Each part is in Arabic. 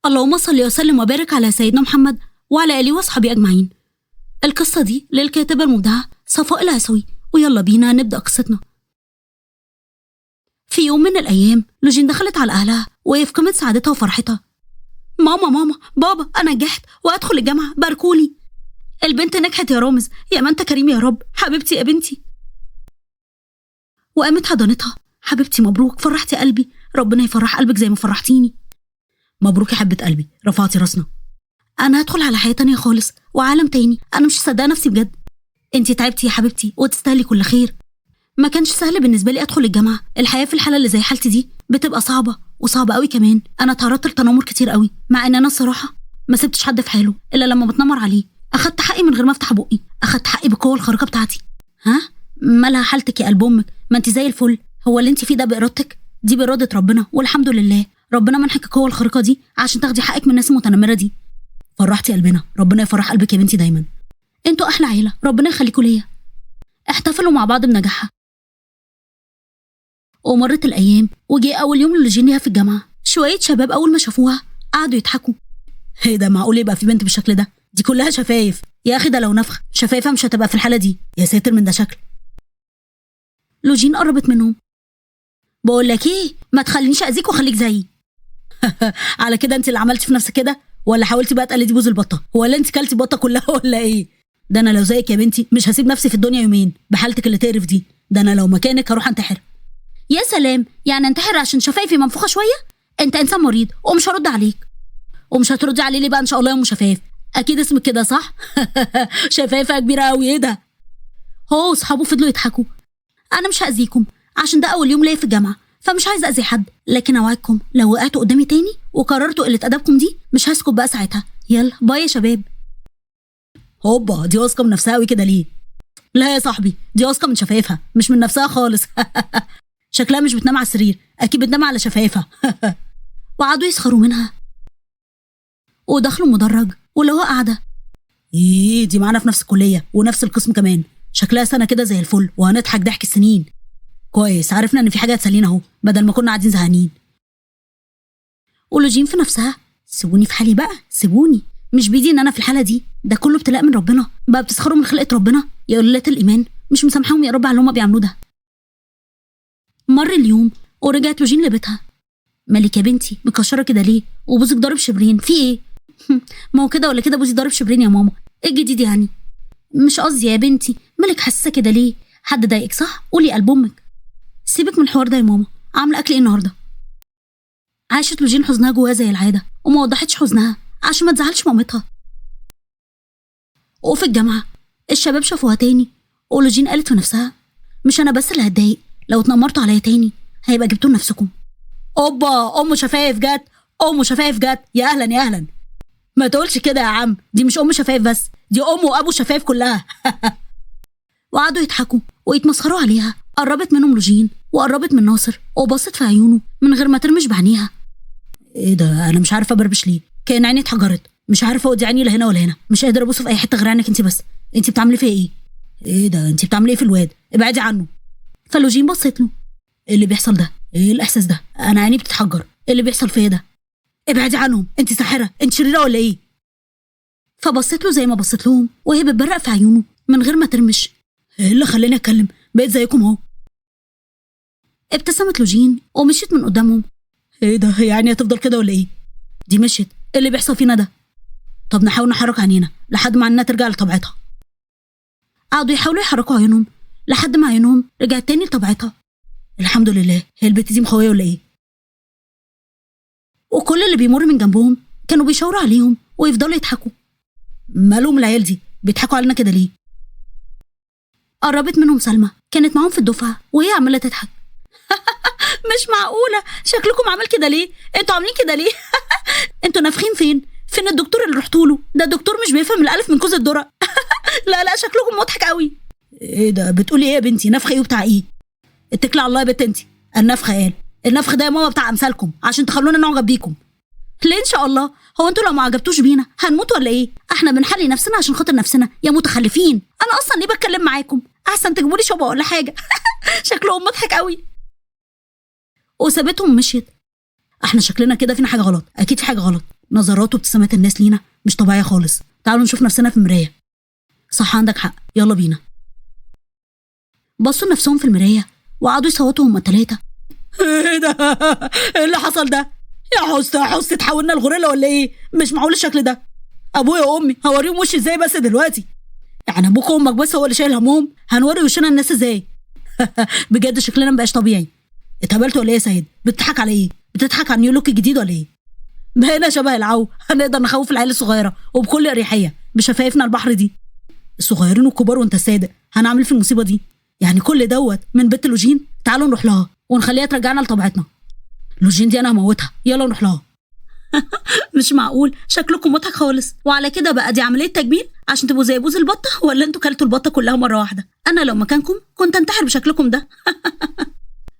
اللهم صل وسلم وبارك على سيدنا محمد وعلى آله وصحبه أجمعين. القصة دي للكاتبة المبدعة صفاء العسوي، ويلا بينا نبدأ قصتنا. في يوم من الأيام لوجين دخلت على أهلها وهي في قمة سعادتها وفرحتها. ماما بابا، أنا نجحت وأدخل الجامعة، باركولي. البنت نجحت يا رامز، يا ما أنت كريم يا رب، حبيبتي يا بنتي. وقامت حضنتها. حبيبتي مبروك، فرحتي قلبي، ربنا يفرح قلبك زي ما فرحتيني. مبروك يا حبة قلبي، رفعتي راسنا. أنا هدخل على حياة تانية خالص وعالم تاني، أنا مش مصدقة نفسي بجد. انتي تعبتي يا حبيبتي وتستاهلي كل خير. ما كانش سهل بالنسبة لي أدخل الجامعة، الحياة في الحالة اللي زي حالتي دي بتبقى صعبة وصعبة قوي كمان. أنا تعرضت لتنمر كتير قوي، مع إن أنا الصراحة ما سبتش حد في حاله إلا لما بتنمر عليه. أخدت حقي من غير ما أفتح بقي، أخدت حقي بالقوة الخارقة بتاعتي. ها؟ مالها حالتك يا قلب أمك؟ ما انتي زي الفل. هو اللي انتي فيه ده بإرادتك؟ دي بإرادة ربنا، والحمد لله ربنا منحك القوة الخارقة دي عشان تاخدي حقك من الناس المتنمرة دي. فرحتي قلبنا، ربنا يفرح قلبك يا بنتي دايما. انتوا أحلى عيلة، ربنا يخليكوا ليا. احتفلوا مع بعض بنجاحها. ومرت الأيام وجي أول يوم للوجين ليها في الجامعة. شوية شباب أول ما شافوها قعدوا يضحكوا. ايه ده، معقول يبقى في بنت بالشكل ده؟ دي كلها شفايف يا أخي، ده لو نفخ شفايفها مش هتبقى في الحالة دي. يا ساتر من ده شكل. لوجين قربت منهم. بقول لك ايه، ما تخلينيش أذيك وخليك زيي. على كده انت اللي عملتي في نفسك كده، ولا حاولتي بقى تقلدي بوز البطة؟ ولا انت كلتي بطة كلها ولا ايه؟ ده انا لو زيك يا بنتي مش هسيب نفسي في الدنيا يومين بحالتك اللي تقرف دي. ده انا لو مكانك هروح انتحر. يا سلام، يعني انتحر عشان شفايفي منفوخه شويه؟ انت انسان مريض ومش هرد عليك. ومش هتردي عليه ليه بقى ان شاء الله يا ام شفايف؟ اكيد اسمك كده صح؟ شفايفها كبيره قوي. ايه ده؟ هو اصحابه فضلوا يضحكوا. انا مش هاذيكم عشان ده اول يوم ليا في الجامعه، فمش عايزه اذي حد، لكن اوعدكم لو وقعتوا قدامي تاني وقررتوا قله ادبكم دي مش هسكت بقى ساعتها. يلا باي يا شباب. هوبا، دي واثقه من نفسها قوي كده ليه؟ لا يا صاحبي، دي واثقه من شفايفها مش من نفسها خالص. شكلها مش بتنام على السرير، اكيد بتنام على شفايفها. وقعدوا يسخروا منها. ودخلوا مدرج واللي هو قاعده. ايه دي معانا في نفس الكليه ونفس القسم كمان، شكلها سنه كده زي الفل وهنضحك ضحك السنين. كويس، عرفنا ان في حاجه تسلينا اهو بدل ما كنا قاعدين زهقانين. ولوجين في نفسها، سيبوني في حالي بقى، سيبوني، مش بيدي ان انا في الحاله دي، ده كله ابتلاء من ربنا. بقى بتسخروا من خلقه ربنا يا قلة الايمان، مش مسامحاهم يا رب على اللي هما بيعملوه ده. مر اليوم ورجعت لوجين لبيتها. مالك يا بنتي مكشره كده ليه؟ وبوزك ضارب شبرين، في ايه؟ ما هو كده ولا كده بوزي ضارب شبرين يا ماما، ايه الجديد يعني؟ مش قصدي يا بنتي، مالك حاسه كده ليه؟ حد ضايقك صح؟ قولي قلب امك. سيبك من الحوار ده يا ماما، عامله اكل ايه النهارده؟ عاشت لوجين حزنها جواها زي العاده وما وضحتش حزنها عشان ما تزعلش مامتها. وفي الجامعه الشباب شافوها تاني، ولوجين قالت في نفسها مش انا بس اللي هتضايق، لو اتنمرتوا عليا تاني هيبقى جبتوا لنفسكم. اوبا، ام شفايف جت، ام شفايف جت، يا اهلا يا اهلا. ما تقولش كده يا عم، دي مش ام شفايف بس، دي ام وابو شفايف كلها. وقعدوا يضحكوا ويتمسخروا عليها. قربت منهم لوجين وقربت من ناصر وبصت في عيونه من غير ما ترمش بعينيها. ايه ده، انا مش عارفه بربش ليه، كان عيني اتحجرت، مش عارفه اودي عيني لا هنا ولا هنا، مش قادره ابص في اي حته غير عينك انت بس. انت بتعملي فيا ايه؟ ايه ده، انت بتعملي ايه في الواد؟ ابعدي عنه. فلوجين بصت له. ايه اللي بيحصل ده؟ ايه الاحساس ده؟ انا عيني بتتحجر، ايه اللي بيحصل فيا ده؟ ابعدي عنهم، انت ساحره، انت شريره ولا ايه؟ فبصت له زي ما بصت لهم وهي بتبرق في عيونه من غير ما ترمش. ايه اللي خلاني اتكلم؟ بقيت زيكم اهو. ابتسمت لوجين ومشيت من قدامهم. ايه ده، هي يعني هتفضل كده ولا ايه؟ دي مشيت، ايه اللي بيحصل فينا ده؟ طب نحاول نحرك عينينا لحد ما عيننا ترجع لطبيعتها. قعدوا يحاولوا يحركوا عيونهم لحد ما عيونهم رجعت تاني لطبيعتها. الحمد لله، هي البت دي مخويه ولا ايه؟ وكل اللي بيمر من جنبهم كانوا بيشاوروا عليهم ويفضلوا يضحكوا. مالهم العيال دي بيضحكوا علينا كده ليه؟ قربت منهم سلمى، كانت معاهم في الدفعه وهي عماله تضحك. مش معقوله، شكلكم عامل كده ليه؟ انتوا عاملين كده ليه؟ انتوا نافخين فين؟ فين الدكتور اللي رحتوا له؟ ده الدكتور مش بيفهم الالف من كوز الذره. لا شكلكم مضحك قوي. ايه ده، بتقولي ايه يا بنتي؟ نفخ ايه وبتاع ايه؟ اتكلي على الله يا بنت انت. النفخ قال، النفخ ده يا ماما بتاع امثالكم عشان تخلونا نعجب بيكم. ليه ان شاء الله؟ هو انتوا لو ما عجبتوش بينا هنموت ولا ايه؟ احنا بنحلي نفسنا عشان خاطر نفسنا يا متخلفين. انا اصلا ليه بتكلم معاكم؟ احسن تجيبوا لي شوبه ولا حاجه. شكلهم مضحك قوي. وسابتهم ومشيت. احنا شكلنا كده فينا حاجه غلط، اكيد في حاجه غلط. نظرات وابتسامات الناس لينا مش طبيعيه خالص. تعالوا نشوف نفسنا في المرايه. صح عندك حق، يلا بينا. بصوا لنفسهم في المرايه وقعدوا يصوتوا هما التلاته. ايه ده؟ ايه اللي حصل ده؟ يا حسن تحولنا الغوريلا ولا ايه؟ مش معقول الشكل ده. ابويا وامي هوريهم وشي ازاي بس دلوقتي؟ يعني ابوك وامك بس هو اللي شايل همهم؟ هنوري وشنا الناس ازاي؟ بجد شكلنا مبقاش طبيعي. اتهبلت ولا ايه يا سيد؟ بتضحك على ايه؟ بتضحك على نيو لوك الجديد ولا ايه؟ بقينا شبه العو، هنقدر نخوف العيال الصغيره وبكل اريحيه بشفايفنا البحر دي. الصغيرين والكبار وانت الصادق، هنعمل في المصيبه دي؟ يعني كل دوت من بنت لوجين؟ تعالوا نروح لها ونخليها ترجعنا لطبيعتنا. لوجين دي انا هموتها، يلا نروح لها. مش معقول، شكلكم مضحك خالص. وعلى كده بقى دي عمليه تجميل عشان تبقوا زي بوز البطه، ولا انتوا كلتوا البطه كلها مره واحده؟ انا لو مكانكم كنت انتحر بشكلكم ده.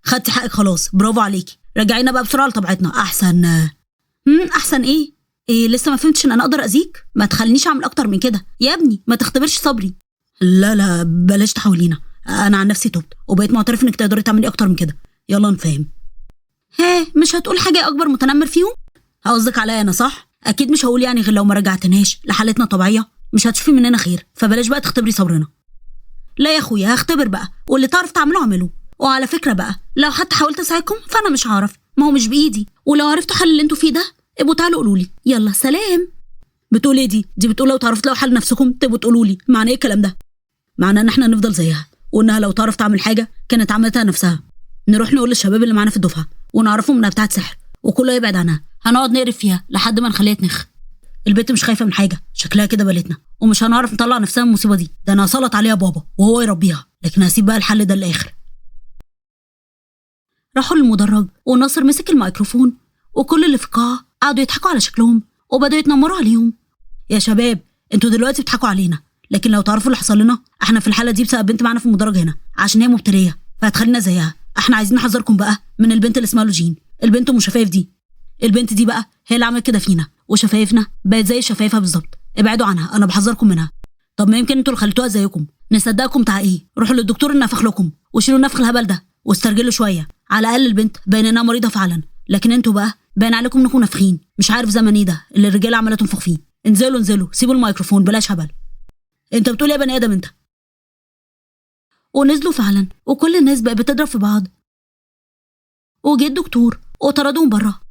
خدتي حقك خلاص، برافو عليكي. رجعينا بقى بسرعه لطبيعتنا احسن. احسن ايه لسه ما فهمتش ان انا اقدر اذيك؟ ما تخلينيش اعمل اكتر من كده يا ابني، ما تختبرش صبري. لا بلاش تحاولينا، انا عن نفسي تبت وبقيت معترف انك تقدري تعملي اكتر من كده. يلا نفهم. مش هتقول حاجه اكبر متنمر فيهم؟ قصدك عليا انا صح؟ اكيد مش هقول يعني غير لو ما رجعتناش لحالتنا طبيعيه. مش هتشوفي مننا خير، فبلاش بقى تختبري صبرنا. لا يا اخويا هختبر بقى، واللي تعرف تعمله اعمله. وعلى فكره بقى، لو حتى حاولت اساعدكم فانا مش هعرف، ما هو مش بايدي. ولو عرفتوا حل اللي انتوا فيه ده ابقوا تعالوا قولوا لي. يلا سلام. بتقول ايه دي بتقول لو تعرفوا تلاقوا حل نفسكم تبقوا تقولوا لي. معنى ايه الكلام ده؟ معناه ان احنا نفضل زيها، وانها لو تعرف تعمل حاجه كانت عملتها نفسها. نروح نقول للشباب اللي معانا في الدفعه ونعرفهم انها بتاعت سحر وكله يبعد عنها. هنقعد نقرف فيها لحد ما نخليها تنخ. البت مش خايفه من حاجه، شكلها كده بلتنا، ومش هنعرف نطلع نفسنا من المصيبه دي. ده انا هسلط عليها بابا وهو يربيها، لكن هسيب بقى الحل ده للاخر. راحوا للمدرج وناصر مسك الميكروفون، وكل اللي في القاعه قعدوا يضحكوا على شكلهم وبداوا يتنمروا عليهم. يا شباب انتوا دلوقتي بتضحكوا علينا، لكن لو تعرفوا اللي حصل لنا احنا في الحاله دي بسبب بنت معانا في المدرج هنا، عشان هي مبتليه فهتخلينا زيها. احنا عايزين نحذركم بقى من البنت اللي اسمها لوجين، البنت ام شفايف دي. البنت دي بقى هي اللي عملت كده فينا، وشفايفنا بقت زي شفايفها بالظبط. ابعدوا عنها، انا بحذركم منها. طب ما يمكن انتوا اللي خليتوها زيكم. نصدقكم بتاع ايه؟ روحوا للدكتور النفخ لكم وشيلوا النفخ الهبل ده واسترجلوا شويه. على الاقل البنت باين انها مريضه فعلا، لكن انتوا بقى باين عليكم انكم نافخين. مش عارف زمن ايه ده اللي الرجاله عماله تنفخ فيه. انزلوا سيبوا الميكروفون، بلاش هبل. انت بتقول يا بني ادم انت؟ ونزلوا فعلا، وكل الناس بقت بتضرب في بعض. وجه الدكتور وطردهم بره.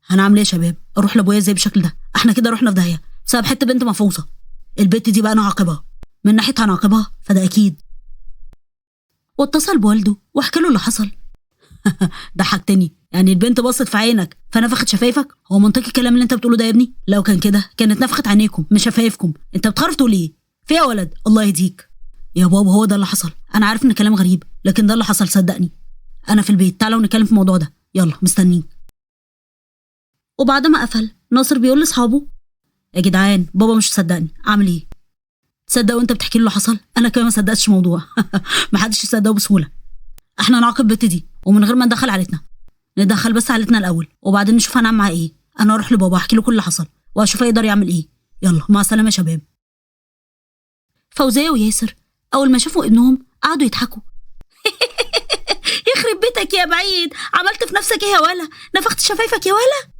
هنعمل ايه يا شباب؟ اروح لابويا ازاي بالشكل ده؟ احنا كده رحنا في داهيه بسبب حته بنت مفوصه. البت دي بقى انا هعاقبها، من ناحيه هنعاقبها فده اكيد. واتصل بوالده وحكى له اللي حصل. ضحكتني، يعني البنت بصت في عينك فنفخت شفايفك؟ هو منطقي الكلام اللي انت بتقوله ده يا ابني؟ لو كان كده كانت نفخت عينيكم مش شفايفكم. انت بتخرف تقول ايه؟ في يا ولد الله يهديك. يا بابا هو ده اللي حصل، انا عارف ان كلام غريب لكن ده اللي حصل صدقني. انا في البيت، تعالوا نتكلم في الموضوع ده، يلا مستنيك. وبعد ما قفل ناصر بيقول لاصحابه يا جدعان بابا مش مصدقني، اعمل ايه؟ تصدق وانت بتحكي له اللي حصل؟ انا كمان ما صدقتش الموضوع. محدش يصدقه بسهوله. احنا نعاقب البت دي ومن غير ما ندخل عيلتنا. ندخل بس عيلتنا الاول وبعدين نشوف هنعمل معاه ايه. انا اروح لبابا احكي له كل اللي حصل واشوف يقدر يعمل ايه. يلا مع السلامه يا شباب. فوزيه وياسر اول ما شافوا ابنهم قعدوا يضحكوا. يخرب بيتك يا بعيد، عملت في نفسك ايه يا ولا؟ نفخت شفايفك يا ولا؟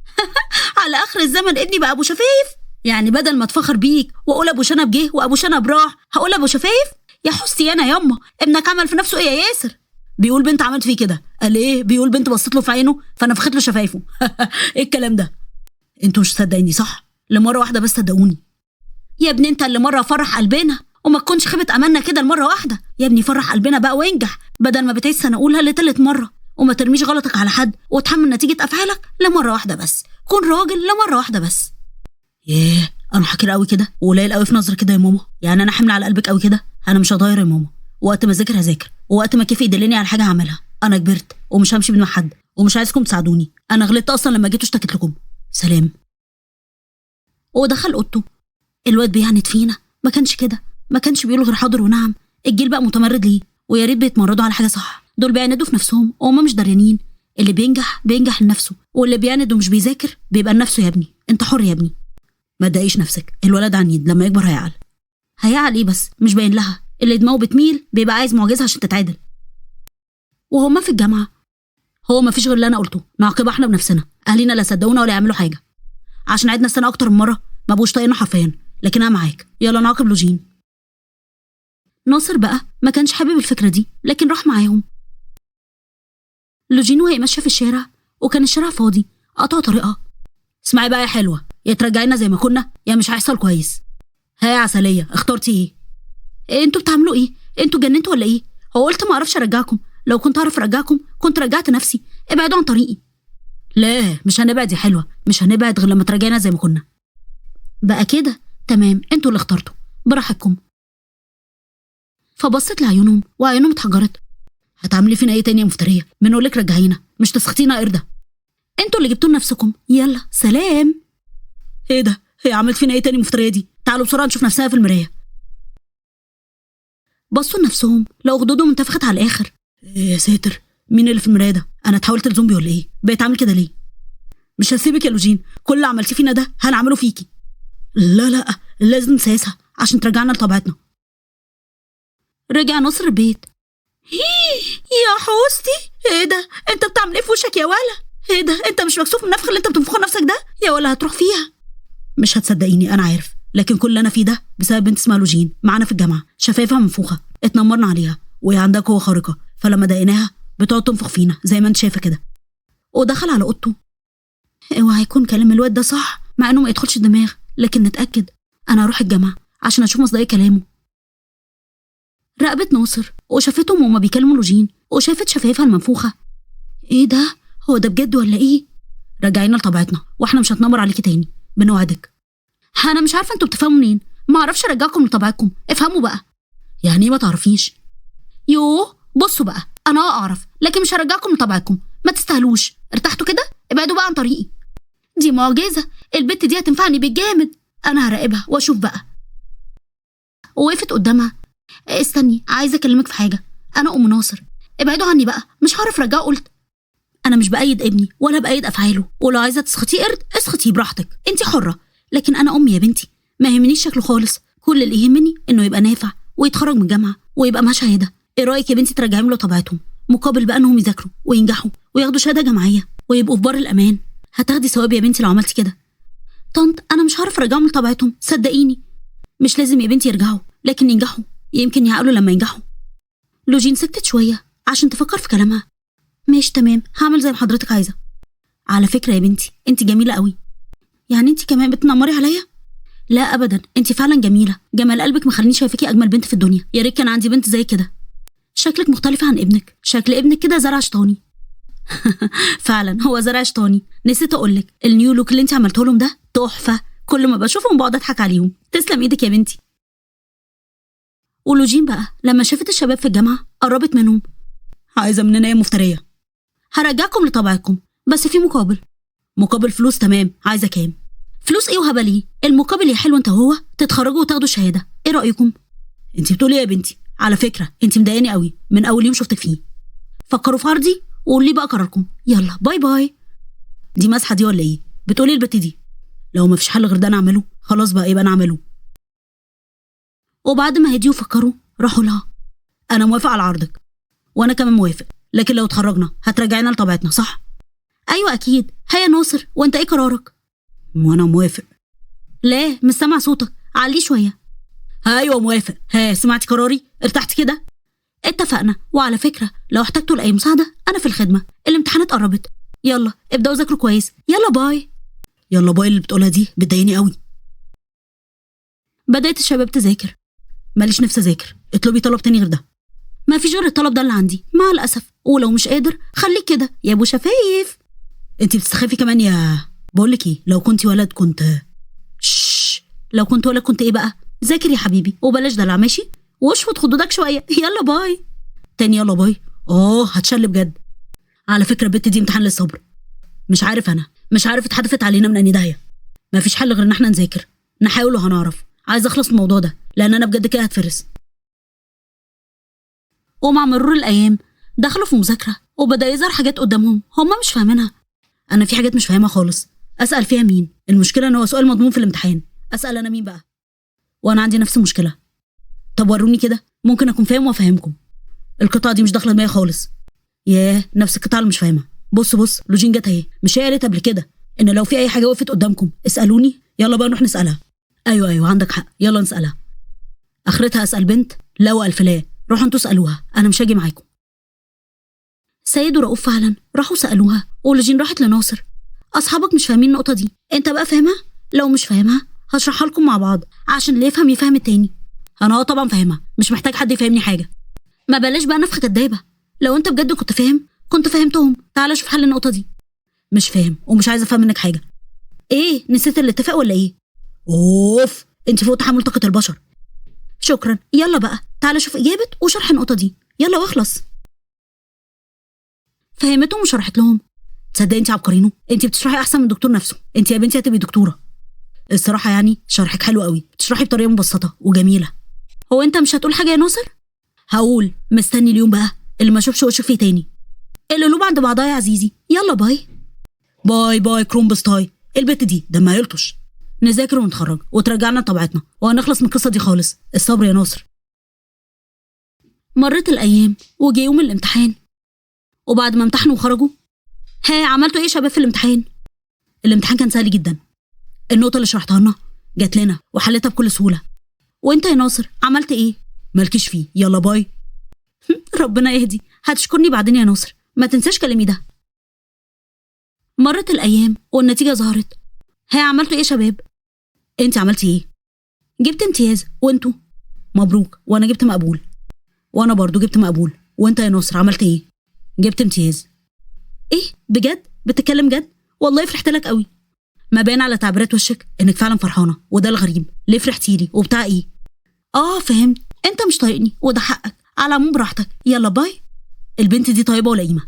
على اخر الزمن ابني بقى ابو شفايف؟ يعني بدل ما اتفخر بيك واقول ابو شنب جه وابو شنب راح هقول ابو شفايف؟ يا حستي انا ياما، ابنك عمل في نفسه ايه يا ياسر؟ بيقول بنت عملت فيه كده. قال ايه؟ بيقول بنت بصت له في عينه فنفخت له شفايفه. ايه الكلام ده؟ انتوا مش صدقيني صح؟ لمره واحده بس صدقوني. يا ابني انت اللي مره فرح قلبنا وما تكونش خيبه املنا كده المره واحده. يا ابني فرح قلبنا بقى وانجح بدل ما بتعيد سنه اقولها لتالت مره. وما ترميش غلطك على حد وتحمل نتيجه افعالك لمره واحده بس. كون راجل لمره واحده بس. ياه انا حكير قوي كده وقليل قوي في نظري كده يا ماما؟ يعني انا حمل على قلبك قوي كده؟ انا مش هضاير يا ماما، وقت ما اذاكر هذاكر، ووقت ما كيفي يدلني على حاجه هعملها. انا كبرت ومش همشي بدون حد ومش عايزكم تساعدوني. انا غلطت اصلا لما جيت واشتكيت لكم. سلام. ودخل اوضته. الواد بيعند فينا، ما كانش كده، ما كانش بيقول غير حاضر ونعم. الجيل بقى متمرد ليه، ويا ريت بيتمردوا على حاجه صح. دول بيعندوا في نفسهم وهم مش داريانين. اللي بينجح لنفسه، واللي بيعند ومش بيذاكر بيبقى لنفسه. يا ابني انت حر يا ابني، ما تضايقش نفسك. الولد عنيد، لما يكبر هيعقل. هيعقل ايه بس؟ مش باين لها. اللي دماغه بتميل بيبقى عايز معجزه عشان تتعدل. وهما في الجامعه هو ما فيش غير اللي انا قلته، نعاقبها احنا بنفسنا. اهالينا لا صدقونا ولا يعملوا حاجه. عشان عدنا السنه اكتر من مره ما بقوش طايقنا حرفيا، لكن انا معاك، يلا نعاقب لوجين. ناصر بقى ما كانش حابب الفكره دي، لكن راح معاهم. لوجين وهي ماشيه في الشارع وكان الشارع فاضي قطعوا طريقها. اسمعي بقى يا حلوه، يا ترجعينا زي ما كنا يا مش هيحصل كويس. ها يا عسليه، اخترتي ايه؟ انتوا بتعملوا ايه؟ انتوا جننتوا ولا ايه؟ هو قلت ما اعرفش ارجعكم، لو كنت اعرف ارجعكم كنت رجعت نفسي. ابعدوا عن طريقي. لا مش هنبعد يا حلوه، مش هنبعد غير لما ترجعينا زي ما كنا. بقى كده تمام، انتوا اللي اخترتوا، براحتكم. فبصت لعيونهم وعيونهم اتحجرت. هتعملي فينا ايه تاني يا مفتريه؟ بنقولك رجعينا مش تسخطينا قرده. انتوا اللي جبتوا لنفسكم، يلا سلام. ايه ده؟ هي عملت فينا ايه تاني مفتريه دي؟ تعالوا بسرعه نشوف نفسها في المرايه. بصوا لنفسهم لو خدودهم انتفخت على الاخر. يا ساتر، مين اللي في المرايه ده؟ انا اتحولت لزومبي ولا ايه؟ بقيت عامل كده ليه؟ مش هسيبك يا لوجين، كل اللي عملتيه فينا ده هنعمله فيكي. لا لا، لازم نسيسها عشان ترجعنا لطبيعتنا. رجع ناصر البيت. يا حوستي، ايه ده؟ انت بتعمل ايه في وشك يا ولا؟ ايه ده؟ انت مش مكسوف من النفخ اللي انت بتنفخه نفسك ده؟ يا ولا هتروح فيها. مش هتصدقيني انا عارف، لكن كل اللي انا فيه ده بسبب بنت اسمها لوجين معانا في الجامعه، شفايفها منفوخه، اتنمرنا عليها وهي عندها قوه خارقه، فلما ضايقناها بتقعد تنفخ فينا زي ما انت شايفه كده. ودخل على اوضته. اوعى يكون كلام الواد ده صح، مع انه ما يدخلش الدماغ، لكن نتاكد. انا هروح الجامعه عشان اشوف مصداقيه كلامه. راقبت ناصر وشافتهم وهما بيكلموا لوجين، وشافت شفايفها المنفوخه. ايه ده؟ هو ده بجد ولا ايه؟ رجعينا لطبيعتنا واحنا مش هتنمر عليكي تاني، بنوعدك. انا مش عارفه انتوا بتفهموا منين، ما اعرفش ارجعكم لطبيعتكم، افهموا بقى. يعني ايه ما تعرفيش؟ يوه بصوا بقى، انا اعرف لكن مش هرجعكم لطبيعتكم، ما تستاهلوش. ارتحتوا كده؟ ابعدوا بقى عن طريقي. دي معجزه، البت دي هتنفعني بالجامد. انا هراقبها واشوف بقى. وقفت قدامها. استني، عايزه اكلمك في حاجه. انا ام ناصر، ابعدوا عني بقى، مش هعرف ارجعه. قلت انا مش بايد ابني ولا بايد افعاله، ولو عايزه تسخطيه قرد اسخطيه براحتك، انت حره، لكن انا امي يا بنتي، ما يهمنيش شكله خالص. كل اللي يهمني انه يبقى نافع ويتخرج من الجامعه ويبقى معاه شهاده. ايه رايك يا بنتي ترجعيهم لطبيعتهم، مقابل بقى انهم يذاكروا وينجحوا وياخدوا شهاده جامعيه ويبقوا في بر الامان؟ هتاخدي ثواب يا بنتي لو عملتي كده. طنط انا مش هعرف ارجعهم لطبيعتهم، صدقيني. مش لازم يا بنتي يرجعوا، لكن ينجحوا، يمكن يعقلوا لما ينجحوا. لوجين سكتت شويه عشان تفكر في كلامها. ماشي تمام، هعمل زي ما حضرتك عايزه. على فكره يا بنتي انت جميله قوي. يعني انت كمان بتنمري عليا؟ لا ابدا، انت فعلا جميله، جمال قلبك مخليني شايفاكي اجمل بنت في الدنيا. يا ريت كان عندي بنت زي كده. شكلك مختلف عن ابنك، شكل ابنك كده زرع شيطاني. فعلا هو زرع شيطاني. نسيت اقولك، النيو لوك اللي انت عملته لهم ده تحفه، كل ما بشوفهم بقعد اضحك عليهم. تسلم ايدك يا بنتي. ولوجين بقى لما شافت الشباب في الجامعه قربت منهم. عايزه مننا ايه مفتريه؟ هرجعكم لطبيعتكم بس في مقابل. مقابل فلوس؟ تمام، عايزه كام؟ فلوس ايه وهبل ايه؟ المقابل يا حلو انت وهو تتخرجوا وتاخدوا الشهاده، ايه رايكم؟ انت بتقولي ايه يا بنتي؟ على فكره انت مضايقاني قوي من اول يوم شفتك فيه. فكروا في عرضي وقولوا لي بقى قراركم. يلا باي باي. دي مسحه دي ولا ايه؟ بتقولي البت دي لو ما فيش حل غير ده انا اعمله، خلاص بقى يبقى انا اعمله. وبعد ما هديوا فكروا راحوا لها. انا موافق على عرضك، وانا كمان موافق، لكن لو اتخرجنا هترجعينا لطبيعتنا صح؟ ايوه اكيد. هيا ناصر، وانت ايه قرارك؟ وانا موافق. لا مش سامع صوتك، عليه شويه. ايوه موافق. ها سمعتي قراري؟ ارتحت كده؟ اتفقنا. وعلى فكره لو احتجتوا لاي مساعده انا في الخدمه. الامتحانات قربت، يلا ابداوا ذاكروا كويس. يلا باي. يلا باي اللي بتقولها دي بتضايقني قوي. بدات الشباب تذاكر. ماليش نفسي اذاكر، اطلبي طلب تاني غير ده. ما فيش غير الطلب ده اللي عندي مع الاسف، ولو مش قادر خليك كده يا ابو شفايف. انتي بتستخفي كمان يا... بقولك ايه، لو كنتي ولد كنت... لو كنت ولد كنت ايه بقى؟ ذاكر يا حبيبي وبلاش دلع ماشي، واشفط خدودك شويه. يلا باي. تاني يلا باي. هتشل بجد. على فكره البت دي امتحان للصبر. مش عارف اتحدفت علينا من اني داهيه. مفيش حل غير ان احنا نذاكر، نحاول وهنعرف. عايز اخلص من الموضوع ده لان انا بجد كده هتفرس. ومع مرور الايام دخلوا في مذاكره وبدا يظهر حاجات قدامهم هم مش فاهمينها. انا في حاجات مش فاهمها خالص، اسال فيها مين؟ المشكله ان هو سؤال مضمون في الامتحان، اسال انا مين بقى؟ وانا عندي نفس المشكله. طب وروني كده، ممكن اكون فاهم وافهمكم. القطعه دي مش داخله دماغي خالص. ياه، نفس القطعه اللي مش فاهمها. بص لوجين جت اهي، مش هي قالت قبل كده ان لو في اي حاجه وقفت قدامكم اسالوني. يلا بقى نروح نسالها. ايوه عندك حق، يلا نسالها. اخرتها اسال بنت لا والف لا. روحوا انتوا اسالوها، انا مش هاجي معاكم. سيد ورؤوف فعلا راحوا سالوها، ولوجين راحت لناصر. اصحابك مش فاهمين النقطه دي، انت بقى فاهمها؟ لو مش فاهمها هشرحها لكم مع بعض عشان اللي يفهم التاني. انا طبعا فاهمها، مش محتاج حد يفهمني حاجه. ما بلاش بقى نفخ كدابه. لو انت بجد كنت فاهم كنت فهمتهم. تعالى شوف حل النقطه دي. مش فاهم ومش عايزه افهم منك حاجه. ايه نسيت الاتفاق ولا ايه؟ اوف، انت فوق تحمل طاقه البشر. شكرا، يلا بقى تعالى شوف اجابه وشرح النقطه دي، يلا واخلص. فهمتهم وشرحت لهم. تصدقي انت عبقرينو، انت بتشرحي احسن من الدكتور نفسه. انت يا بنتي هتبقي دكتوره. الصراحه يعني شرحك حلو قوي، بتشرحي بطريقه مبسطه وجميله. هو انت مش هتقول حاجه يا ناصر؟ هقول، مستني اليوم بقى اللي ما اشوفش وشك فيه تاني. القلوب عند بعضها يا عزيزي، يلا باي. باي باي كرومبستاي. البت دي دمها يلطش. نذاكر ونتخرج وترجعنا لطبيعتنا وهنخلص من القصه دي خالص. الصبر يا ناصر. مرت الايام وجه يوم الامتحان، وبعد ما امتحنوا وخرجوا، ها عملتوا ايه يا شباب في الامتحان؟ الامتحان كان سهل جدا. النقطه اللي شرحتها لنا جات لنا وحلتها بكل سهوله. وانت يا ناصر عملت ايه؟ مالكيش فيه، يلا باي. ربنا يهدي، هتشكرني بعدين يا ناصر، ما تنساش كلامي ده. مرت الايام والنتيجه ظهرت. ها عملتوا ايه يا شباب؟ انت عملتي ايه؟ جبت امتياز. وانتوا؟ مبروك، وانا جبت مقبول. وانا برضو جبت مقبول. وانت يا ناصر عملت ايه؟ جبت امتياز. ايه بجد؟ بتتكلم جد؟ والله فرحت لك قوي. ما باين على تعبيرات وشك انك فعلا فرحانه، وده الغريب. ليه فرحتيلي وبتاع ايه؟ فهمت، انت مش طايقني وده حقك. على العموم براحتك، يلا باي. البنت دي طيبه ولئيمه.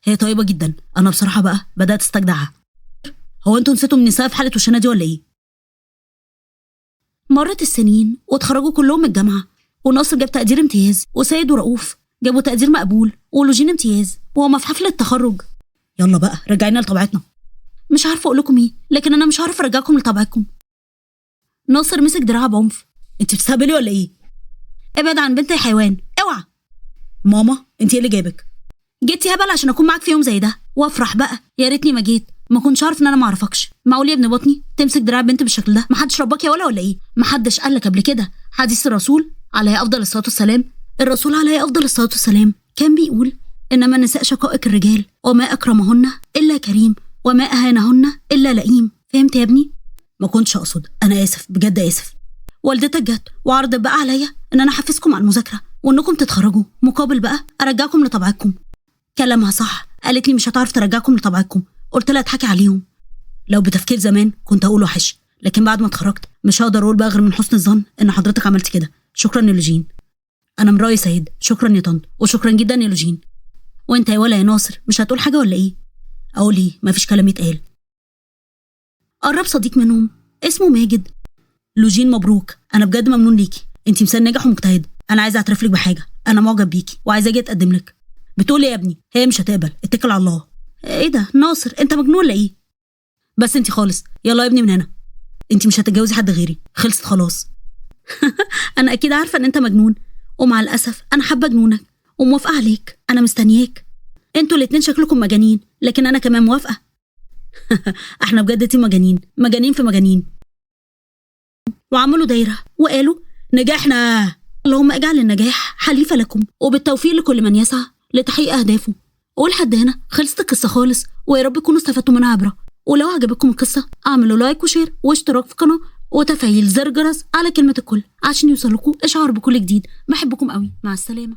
هي طيبه جدا، انا بصراحه بقى بدات استجدعها. هو انتوا نسيتوا من النساء في حاله وشنا دي ولا ايه؟ مرت السنين واتخرجوا كلهم من الجامعه، وناصر جاب تقدير امتياز، وسيد ورؤوف جابوا تقدير مقبول، ولوجين امتياز، وهما في حفله التخرج. يلا بقى رجعينا لطبيعتنا. مش عارفه اقول لكم ايه، لكن انا مش عارفه ارجعكم لطبيعتكم. ناصر مسك دراعها بعنف. انت بتستهبلي ولا ايه؟ ابعد عن بنتي يا حيوان، اوعى. ماما انت ايه اللي جابك؟ جيتي هبل عشان اكون معاك في يوم زي ده وافرح بقى. يا ريتني ما جيت، ما كنتش عارف ان انا ما اعرفكش. معقول يا ابن بطني تمسك دراع بنت بالشكل ده؟ محدش رباك يا ولا ايه؟ محدش قال لك قبل كده حديث الرسول عليه افضل الصلاه والسلام؟ الرسول عليه افضل الصلاه والسلام كان بيقول: انما النساء شقائق الرجال، وما اكرمهن الا كريم، وما اهانهن الا لئيم. فهمت يا ابني؟ ما كنتش اقصد، انا اسف بجد اسف. والدتك جت وعرضت بقى عليا ان انا احفزكم على المذاكره وانكم تتخرجوا، مقابل بقى ارجعكم لطبيعتكم. كلامها صح، قالت لي مش هتعرف ترجعكم لطبيعتكم. قلت لها اضحكي عليهم. لو بتفكير زمان كنت اقول وحش، لكن بعد ما اتخرجت مش هقدر اقول بقى غير من حسن الظن ان حضرتك عملت كده. شكرا يا لوجين. انا من رايي سيد. شكرا يا طنط، وشكرا جدا يا لوجين. وانت يا ولا يا ناصر مش هتقول حاجه ولا ايه؟ اقول ايه؟ مفيش كلام يتقال. قرب صديق منهم اسمه ماجد. لوجين مبروك، انا بجد ممنون ليكي، انت مثال ناجح ومجتهد. انا عايزه اعترف لك بحاجه، انا معجب بيكي وعايزه اجي اتقدم لك. بتقولي يا ابني هي مش هتقبل، اتكل على الله. ايه ده ناصر، انت مجنون ولا ايه؟ بس انت خالص، يلا يا ابني من هنا. انت مش هتتجوزي حد غيري، خلصت خلاص. انا اكيد عارفه ان انت مجنون، ومع الاسف انا حابه جنونك وموافقه عليك. انا مستنياك. انتوا الاتنين شكلكم مجانين، لكن انا كمان موافقه. احنا بجد تيم مجانين، مجانين في مجانين. وعملوا دايره وقالوا: نجحنا، اللهم اجعل النجاح حليفه لكم، وبالتوفيق لكل من يسعى لتحقيق اهدافه. ولحد هنا خلصت القصه خالص، ويا رب تكونوا استفدتوا منها عبره. ولو عجبتكم القصه اعملوا لايك وشير واشتراك في القناه وتفعيل زر الجرس على كلمه الكل عشان يوصلكوا اشعار بكل جديد. بحبكم قوي، مع السلامه.